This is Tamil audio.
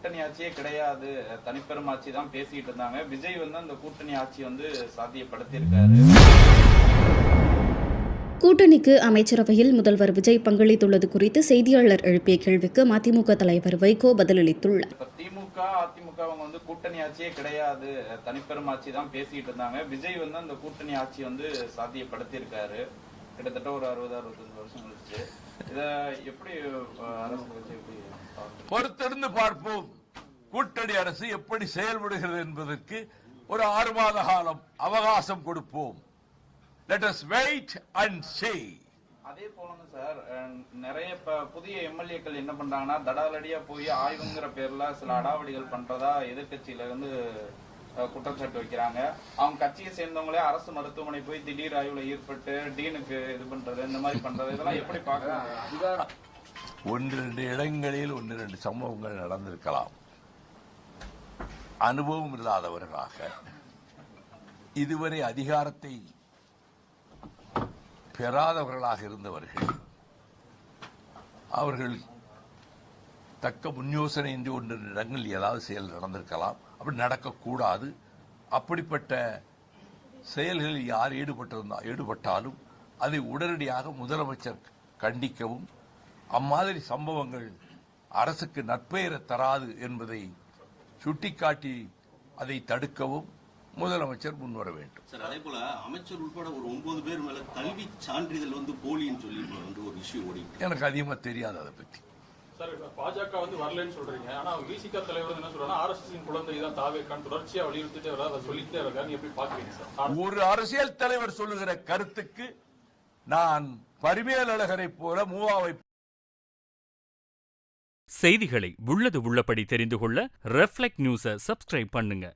கூட்டணி ஆட்சியே கிடையாது, தனிப்பெரும் ஆட்சி தான் பேசிட்டு இருந்தாங்க. விஜய் வந்து அந்த கூட்டணி ஆட்சி வந்து சாத்தியப்படுத்தியிருக்காரு. கூட்டணிக்கு அமைச்சரவையில் முதல்வர் விஜய் பங்களித்துள்ளது குறித்து செய்தியாளர் எழுப்பிய கேள்விக்கு மதிமுக தலைவர் வைகோ பதிலளித்துள்ளார். திமுக அதிமுக அவங்க வந்து கூட்டணி ஆட்சியே கிடையாது, தனிப்பெரும் ஆட்சி தான் பேசிட்டு இருந்தாங்க. விஜய் வந்து அந்த கூட்டணி ஆட்சி வந்து சாத்தியப்படுத்தியிருக்காரு. கிட்டத்தட்ட ஒரு 60-65 வருஷம் கழிச்சு இத எப்படி அரசு வச்சு எப்படி பொறுத்திருந்து பார்ப்போம். கூட்டணி அரசு எப்படி செயல்படுகிறது என்பதற்கு ஒரு 6 மாத காலம் அவகாசம் கொடுப்போம். Let us wait and see. அதே போலங்க சார், நிறைய புதிய எம்எல்ஏக்கள் என்ன பண்றாங்கன்னா தடாலடியா போய் ஆய்வுங்கிற பேர்ல சில அடாவடிகள் பண்றதா எதிர்கட்சியில இருந்து குற்றச்சாட்டு வைக்கிறாங்க. அவங்க கட்சியை சேர்ந்தவங்களே அரசு மருத்துவமனை போய் திடீர் ஆய்வுல ஈடுபட்டு டீனுக்கு இது பண்றது, இந்த மாதிரி பண்றது, இதெல்லாம் எப்படி பாக்குறாங்க? 1-2 இடங்களில் 1-2 சம்பவங்கள் நடந்திருக்கலாம். அனுபவம் இல்லாதவர்களாக இதுவரை அதிகாரத்தை பெறாதவர்களாக இருந்தவர்கள் அவர்கள் தக்க முன்யோசனை இன்றி 1-2 இடங்களில் ஏதாவது செயல் நடந்திருக்கலாம். அப்படி நடக்கக்கூடாது. அப்படிப்பட்ட செயல்களில் யார் ஈடுபட்டாலும் அதை உடனடியாக முதலமைச்சர் கண்டிக்கவும், அம்மாதிரி சம்பவங்கள் அரசுக்கு நற்பெயரை தராது என்பதை சுட்டிக்காட்டி அதை தடுக்கவும் முதலமைச்சர் முன்வர வேண்டும். சார், அதே போல அமைச்சர் உட்பட ஒரு 9 பேர் மேல கல்வி சான்றிதழ் வந்து போலின்னு சொல்லி ஒரு இஷ்யூ ஓடி. எனக்கு அதிகமா தெரியாது அதை பத்தி. சார், பாஜக வந்து வரலன்னு சொல்றீங்க, ஆனா விசிக தலைவர் என்ன சொல்றாங்க, ஆர்எஸ்எஸ் குழந்தை தான் தாவேக்கான் தொடர்ச்சியா வலியுறுத்திட்டே வர, அதை சொல்லிட்டே இருக்காரு. எப்படி பாக்குறீங்க சார்? ஒரு அரசியல் தலைவர் சொல்லுகிற கருத்துக்கு நான் பரிமேலழகரை போல மூவாவை. செய்திகளை உள்ளது உள்ளபடி தெரிந்து கொள்ள ரெஃப்ளெக்ட் நியூஸை சப்ஸ்கிரைப் பண்ணுங்க.